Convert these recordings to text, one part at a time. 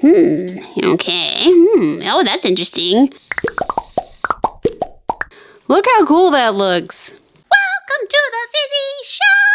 Okay. Oh, that's interesting. Look how cool that looks. Welcome to the Fizzy Show!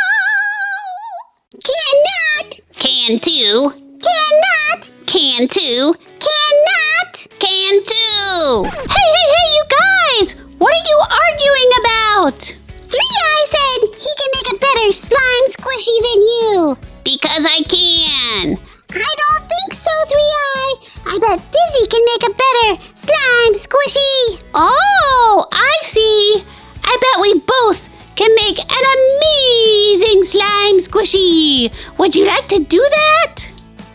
Cannot! Can too. Cannot! Can too. Cannot! Can too. Hey, you guys! What are you arguing about? Threeey said he can make a better slime squishy than you. Because I can. I don't think so, Threeey. I bet Fizzy can make a better slime squishy. Oh, I see. I bet we both can make an amazing slime squishy. Would you like to do that?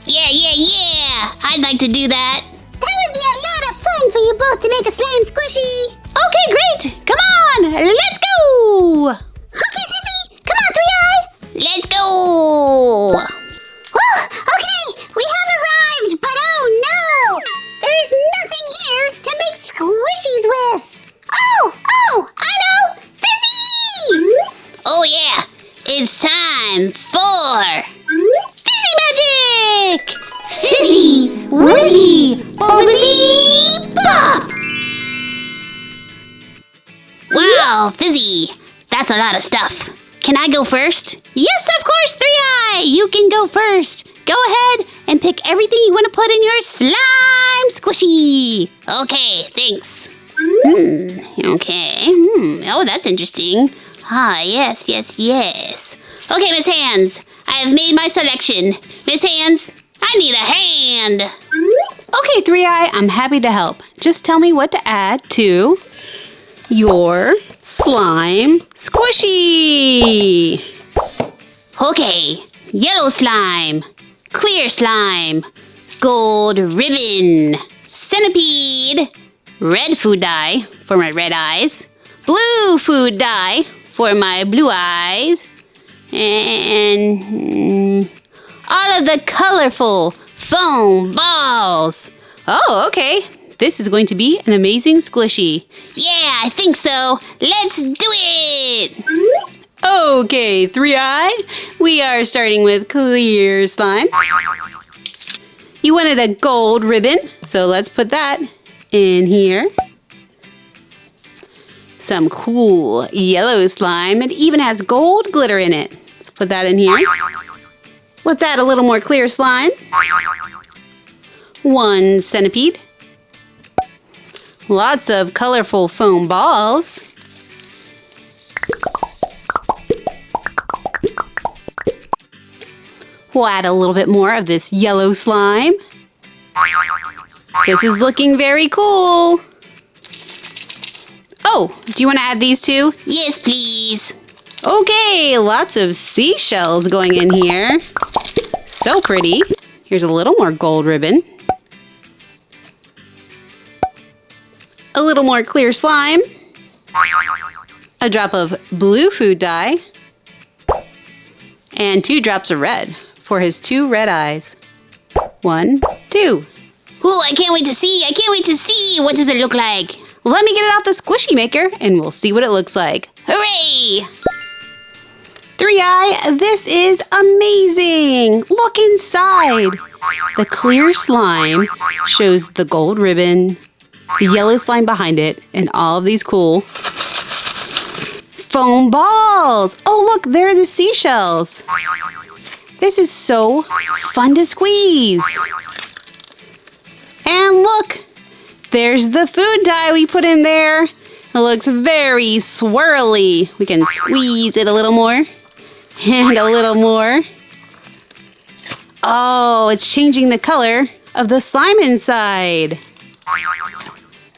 Yeah. I'd like to do that. That would be a lot of fun for you both to make a slime squishy. Okay, great. Come on, let's go. Okay, Fizzy. Come on, Threeey. Let's go. Okay, we have arrived, but oh no! There's nothing here to make squishies with! Oh, I know! Fizzy! Oh yeah, it's time for Fizzy Magic! Fizzy, Wizzy, Buzzy, Pop! Wow, Fizzy, that's a lot of stuff. Can I go first? Yes, of course, Threeey! You can go first. Go ahead and pick everything you want to put in your slime squishy. Okay, thanks. Okay. Oh, that's interesting. Ah, yes. Okay, Miss Hands, I have made my selection. Miss Hands, I need a hand. Okay, Threeey, I'm happy to help. Just tell me what to add to your slime squishy. Okay, yellow slime, clear slime, gold ribbon, centipede, red food dye for my red eyes, blue food dye for my blue eyes, and all of the colorful foam balls. Oh, okay. This is going to be an amazing squishy. Yeah, I think so. Let's do it! Okay, Threeey, we are starting with clear slime. You wanted a gold ribbon, so let's put that in here. Some cool yellow slime. It even has gold glitter in it. Let's put that in here. Let's add a little more clear slime. 1 centipede. Lots of colorful foam balls. We'll add a little bit more of this yellow slime. This is looking very cool. Oh, do you want to add these too? Yes, please. Okay, lots of seashells going in here. So pretty. Here's a little more gold ribbon. A little more clear slime. A drop of blue food dye. And 2 drops of red for his 2 red eyes. 1, 2. Ooh, I can't wait to see. What does it look like? Let me get it out the squishy maker and we'll see what it looks like. Hooray! Threeey, this is amazing. Look inside. The clear slime shows the gold ribbon, the yellow slime behind it, and all of these cool foam balls. Oh, look, there are the seashells. This is so fun to squeeze. And look, there's the food dye we put in there. It looks very swirly. We can squeeze it a little more and a little more. Oh, it's changing the color of the slime inside.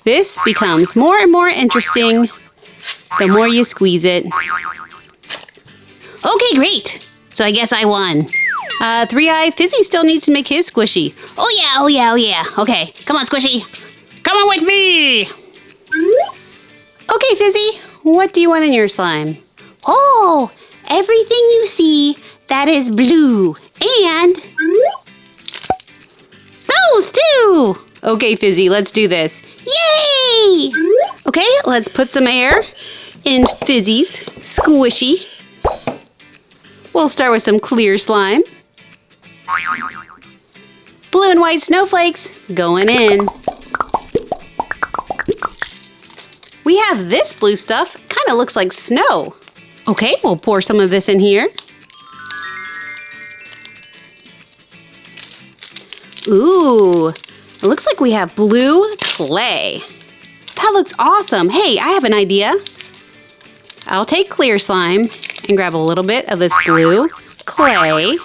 This becomes more and more interesting the more you squeeze it. Okay, great. So I guess I won. Threeey, Fizzy still needs to make his squishy. Oh yeah. Okay, come on, Squishy. Come on with me. Okay, Fizzy, what do you want in your slime? Oh, everything you see that is blue. And those too. Okay, Fizzy, let's do this. Yay! Okay, let's put some air in Fizzy's squishy. We'll start with some clear slime. Blue and white snowflakes going in. We have this blue stuff, kind of looks like snow. Okay, we'll pour some of this in here. Ooh, it looks like we have blue clay. That looks awesome. Hey, I have an idea. I'll take clear slime and grab a little bit of this blue clay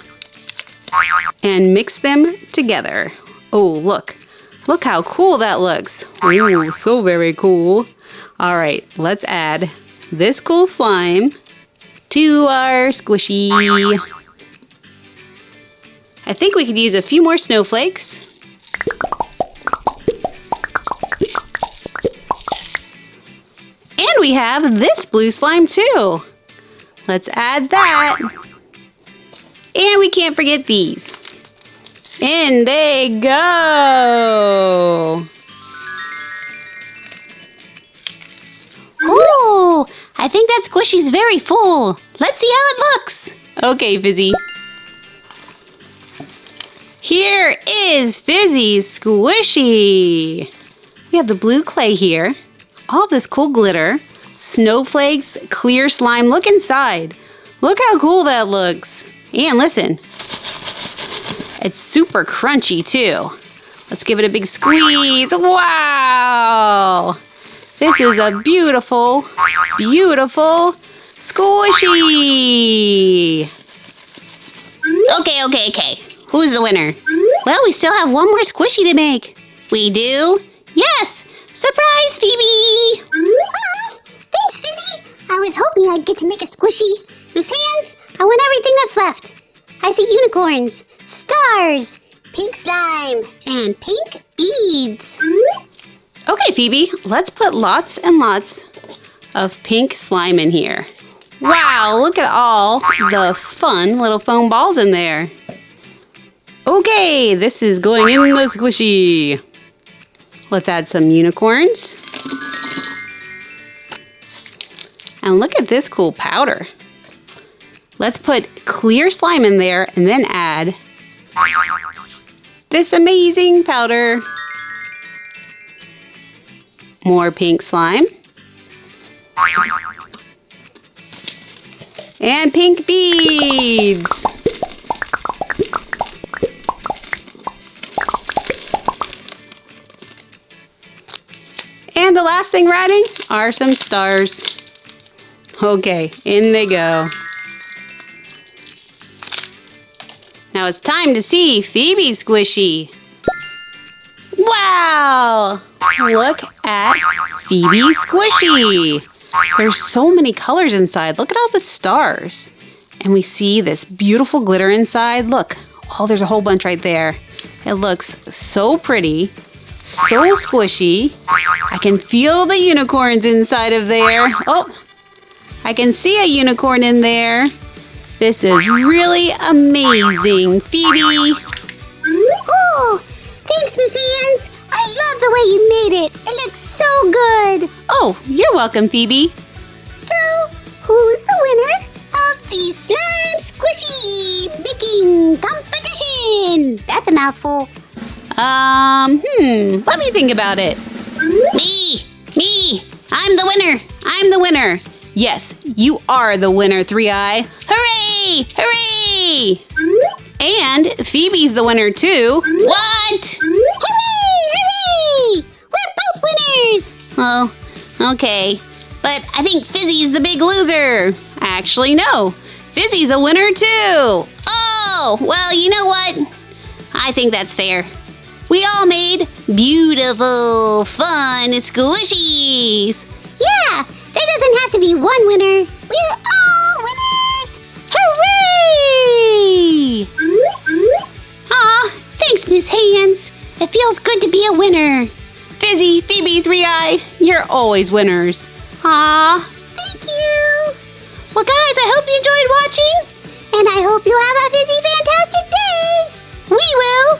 and mix them together. Oh, look. Look how cool that looks. Ooh, so very cool. All right, let's add this cool slime to our squishy. I think we could use a few more snowflakes. And we have this blue slime too. Let's add that. And we can't forget these. In they go. Ooh, I think that squishy's very full. Let's see how it looks. Okay, Fizzy. Here is Fizzy's squishy. We have the blue clay here. All this cool glitter. Snowflakes, clear slime. Look inside. Look how cool that looks. And listen. It's super crunchy too. Let's give it a big squeeze. Wow! This is a beautiful, beautiful squishy. Okay. Who's the winner? Well, we still have one more squishy to make. We do? Yes! Surprise, Phoebe! Thanks, Fizzy. I was hoping I'd get to make a squishy. Miss Hands, I want everything that's left. I see unicorns, stars, pink slime, and pink beads. Okay, Phoebe, let's put lots and lots of pink slime in here. Wow, look at all the fun little foam balls in there. Okay, this is going in the squishy. Let's add some unicorns. And look at this cool powder. Let's put clear slime in there and then add this amazing powder. More pink slime. And pink beads. And the last thing we're adding are some stars. Okay, in they go. Now it's time to see Phoebe's squishy. Wow! Look at Phoebe's squishy. There's so many colors inside. Look at all the stars. And we see this beautiful glitter inside. Look, oh, there's a whole bunch right there. It looks so pretty, so squishy. I can feel the unicorns inside of there. Oh, I can see a unicorn in there. This is really amazing, Phoebe. Oh, thanks, Miss Hands. I love the way you made it. It looks so good. Oh, you're welcome, Phoebe. So, who's the winner of the slime squishy making competition? That's a mouthful. Let me think about it. Me! I'm the winner! Yes, you are the winner, Threeey. Hooray! Hooray! And Phoebe's the winner too. What? Hooray! We're both winners. Oh, okay. But I think Fizzy's the big loser. Actually, no. Fizzy's a winner too. Oh, well, you know what? I think that's fair. We all made beautiful, fun squishies. Yeah, there doesn't have to be one winner. We're all winners. Hooray! Aw, thanks, Miss Hands. It feels good to be a winner. Fizzy, Phoebe, Threeey, you're always winners. Aw. Thank you. Well, guys, I hope you enjoyed watching. And I hope you have a Fizzy fantastic day. We will.